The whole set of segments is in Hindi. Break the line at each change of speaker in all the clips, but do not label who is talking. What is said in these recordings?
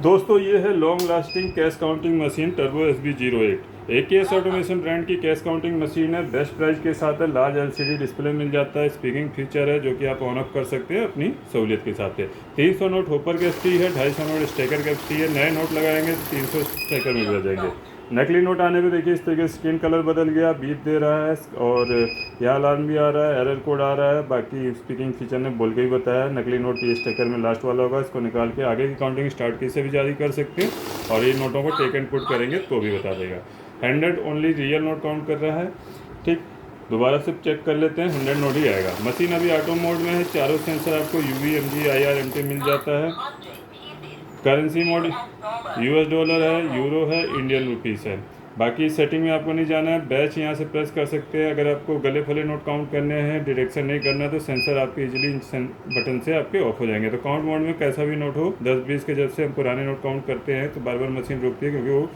दोस्तों ये है long lasting cash counting machine turbo SB08। AKS automation brand की कैश काउंटिंग मशीन है। बेस्ट प्राइस के साथ है। लार्ज LCD डिस्प्ले मिल जाता है। स्पीकिंग फीचर है जो कि आप ऑन ऑफ कर सकते हैं अपनी सहूलियत के हिसाब से। 300 नोट होपर कैपेसिटी है, 250 नोट स्टेकर कैपेसिटी है। नए नोट लगाएंगे तो 300 स्टेकर मिल जाएंगे। नकली नोट आने पे देखिए इस तरीके से स्क्रीन कलर बदल गया, बीप दे रहा है और यहाँ अलार्म भी आ रहा है, एरर कोड आ रहा है। बाकी स्पीकिंग फीचर ने बोल के ही बताया। नकली नोट ये स्टेकर में लास्ट वाला होगा, इसको निकाल के आगे की काउंटिंग स्टार्ट कैसे भी जारी कर सकते हैं और ये नोटों को टेक एंड पुट करेंगे तो भी बता देगा। 100 ओनली रियल नोट काउंट कर रहा है। ठीक, दोबारा से चेक कर लेते हैं। 100 नोट ही आएगा। मशीन अभी ऑटो मोड में है। चारों सेंसर आपको UV, MG, IR, MT मिल जाता है। करेंसी मोड US डॉलर है, यूरो है, इंडियन रुपीस है। बाकी सेटिंग में आपको नहीं जाना है। बैच यहाँ से प्रेस कर सकते हैं। अगर आपको गले फले नोट काउंट करने हैं, डिरेक्शन नहीं करना है तो सेंसर आपके इजीली बटन से आपके ऑफ हो जाएंगे। तो काउंट मोड में कैसा भी नोट हो, 10-20 के जब से हम पुराने नोट काउंट करते हैं तो बार बार मशीन रुकती है क्योंकि वो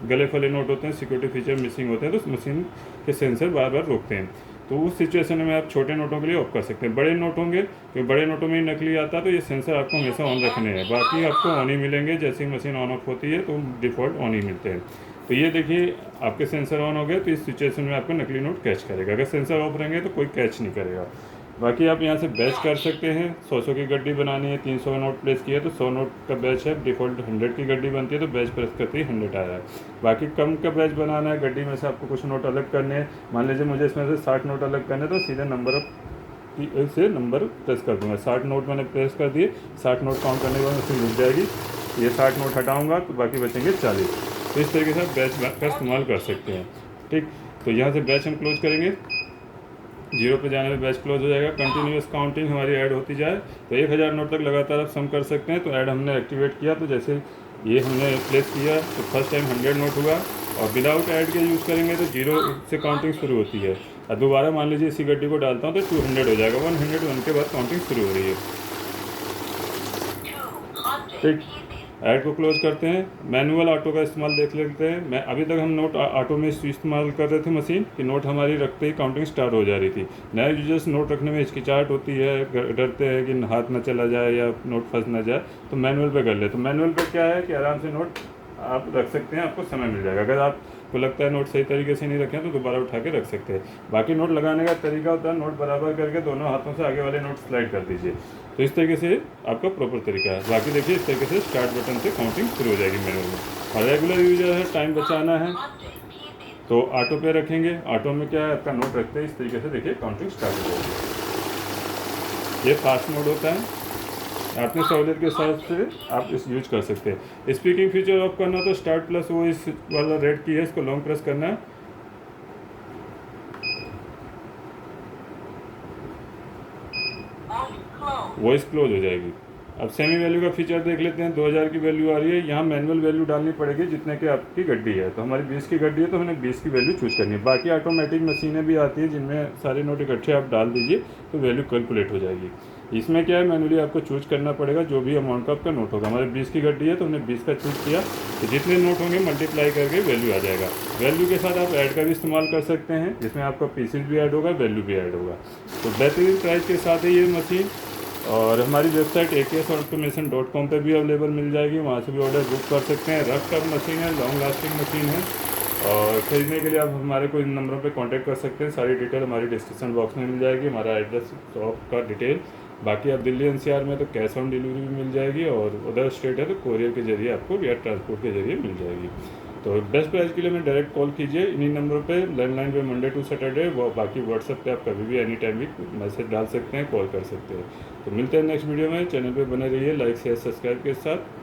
गले फले नोट होते हैं, सिक्योरिटी फीचर मिसिंग होते हैं तो मशीन के सेंसर बार बार रोकते हैं। तो उस सिचुएशन में आप छोटे नोटों के लिए ऑफ कर सकते हैं। बड़े नोट होंगे क्योंकि बड़े नोटों में ही नकली आता है तो ये सेंसर आपको हमेशा ऑन रखने हैं। बाकी आपको ऑन ही मिलेंगे। जैसे ही मशीन ऑन ऑफ होती है तो डिफ़ॉल्ट ऑन ही मिलते हैं। तो ये देखिए आपके सेंसर ऑन हो गए तो इस सिचुएशन में आपको नकली नोट कैच करेगा। अगर सेंसर ऑफ रहेंगे तो कोई कैच नहीं करेगा। बाकी आप यहाँ से बैच कर सकते हैं। 100 की गड्डी बनानी है, 300 नोट प्लेस किया तो 100 नोट का बैच है। डिफ़ॉल्ट 100 की गड्डी बनती है तो बैच प्रेस करते ही 100 आ रहा है। बाकी कम का बैच बनाना है, गड्डी में से आपको कुछ नोट अलग करने हैं। मान लीजिए मुझे इसमें से 60 नोट अलग करने तो सीधे नंबर से नंबर प्रेस कर दूँगा। 60 नोट मैंने प्रेस कर दिए। 60 नोट काउंट करने के बाद मशीन रुक जाएगी। ये 60 नोट हटाऊँगा तो बाकी बचेंगे 40। तो इस तरीके से आप बैच का इस्तेमाल कर सकते हैं। ठीक, तो यहाँ से बैच हम क्लोज करेंगे। 0 पे जाने में बैच क्लोज हो जाएगा। कंटिन्यूस काउंटिंग हमारी ऐड होती जाए तो 1000 नोट तक लगातार आप सम कर सकते हैं। तो ऐड हमने एक्टिवेट किया तो जैसे ये हमने प्लेस किया तो फर्स्ट टाइम 100 नोट हुआ और विदाउट ऐड के यूज़ करेंगे तो 0 से काउंटिंग शुरू होती है। और दोबारा मान लीजिए इसी गड्डी को डालता हूँ तो 200 हो जाएगा। 101 के बाद काउंटिंग शुरू हो रही है। ठीक, ऐड को क्लोज करते हैं। मैनुअल ऑटो का इस्तेमाल देख लेते हैं। मैं अभी तक हम नोट ऑटो में इस्तेमाल कर रहे थे मशीन कि नोट हमारी रखते ही काउंटिंग स्टार्ट हो जा रही थी। नए यूजर्स नोट रखने में हिचकिचाहट होती है, डरते हैं कि हाथ ना चला जाए या नोट फंस ना जाए, तो मैनुअल पे कर ले। तो मैनुअल पे क्या है कि आराम से नोट आप रख सकते हैं, आपको समय मिल जाएगा। अगर आपको लगता है नोट सही तरीके से नहीं रखे तो दोबारा उठा के रख सकते हैं। बाकी नोट लगाने का तरीका होता है, नोट बराबर करके दोनों हाथों से आगे वाले नोट स्लाइड कर दीजिए। तो इस तरीके से आपका प्रॉपर तरीका है। बाकी देखिए इस तरीके से स्टार्ट बटन से काउंटिंग शुरू हो जाएगी मैनुअल में। और रेगुलर यूजर है, टाइम बचाना है तो ऑटो पे रखेंगे। ऑटो में क्या है, आपका नोट रखते हैं इस तरीके से देखिए काउंटिंग स्टार्ट हो जाएगी। ये फास्ट मोड होता है, अपनी सहूलियत के हिसाब से आप इस यूज कर सकते हैं। स्पीकिंग फीचर ऑफ करना तो स्टार्ट प्लस वो इस वाला रेड की है, इसको लॉन्ग प्रेस करना है। वॉइस क्लोज हो जाएगी। अब सेमी वैल्यू का फीचर देख लेते हैं। 2000 की वैल्यू आ रही है। यहाँ मैनुअल वैल्यू डालनी पड़ेगी जितने की आपकी गड्डी है। तो हमारी 20 की गड्डी है तो हमें 20 की वैल्यू चूज करनी है। बाकी ऑटोमेटिक मशीनें भी आती है जिनमें सारे नोट इकट्ठे आप डाल दीजिए तो वैल्यू कैलकुलेट हो जाएगी। इसमें क्या है, मैनुअली आपको चूज करना पड़ेगा जो भी अमाउंट का आपका नोट होगा। हमारे 20 की गड्डी है तो हमने 20 का चूज किया तो जितने नोट होंगे मल्टीप्लाई करके वैल्यू आ जाएगा। वैल्यू के साथ आप ऐड का भी इस्तेमाल कर सकते हैं जिसमें आपका पीसीज भी ऐड होगा, वैल्यू भी ऐड होगा। तो बेहतरीन प्राइस के साथ है ये मशीन। और हमारी वेबसाइट aksautomation.com पे भी अवेलेबल मिल जाएगी, वहाँ से भी ऑर्डर बुक कर सकते हैं। रफ टफ मशीन है, लॉन्ग लास्टिंग मशीन है और ख़रीदने के लिए आप हमारे को इन नंबरों पे कांटेक्ट कर सकते हैं। सारी डिटेल हमारी डिस्क्रिप्शन बॉक्स में मिल जाएगी, हमारा एड्रेस, शॉप का डिटेल। बाकी आप दिल्ली NCR में तो कैश ऑन डिलीवरी भी मिल जाएगी और अदर स्टेट है तो कोरियर के जरिए आपको या ट्रांसपोर्ट के जरिए मिल जाएगी। तो बेस्ट प्राइस के लिए मैं डायरेक्ट कॉल कीजिए इन्हीं नंबरों पे, लैंडलाइन पे मंडे टू सैटरडे। वो बाकी व्हाट्सएप पे आप कभी भी एनी टाइम भी मैसेज डाल सकते हैं, कॉल कर सकते हैं। तो मिलते हैं नेक्स्ट वीडियो में। चैनल पे बने रहिए, लाइक शेयर सब्सक्राइब के साथ।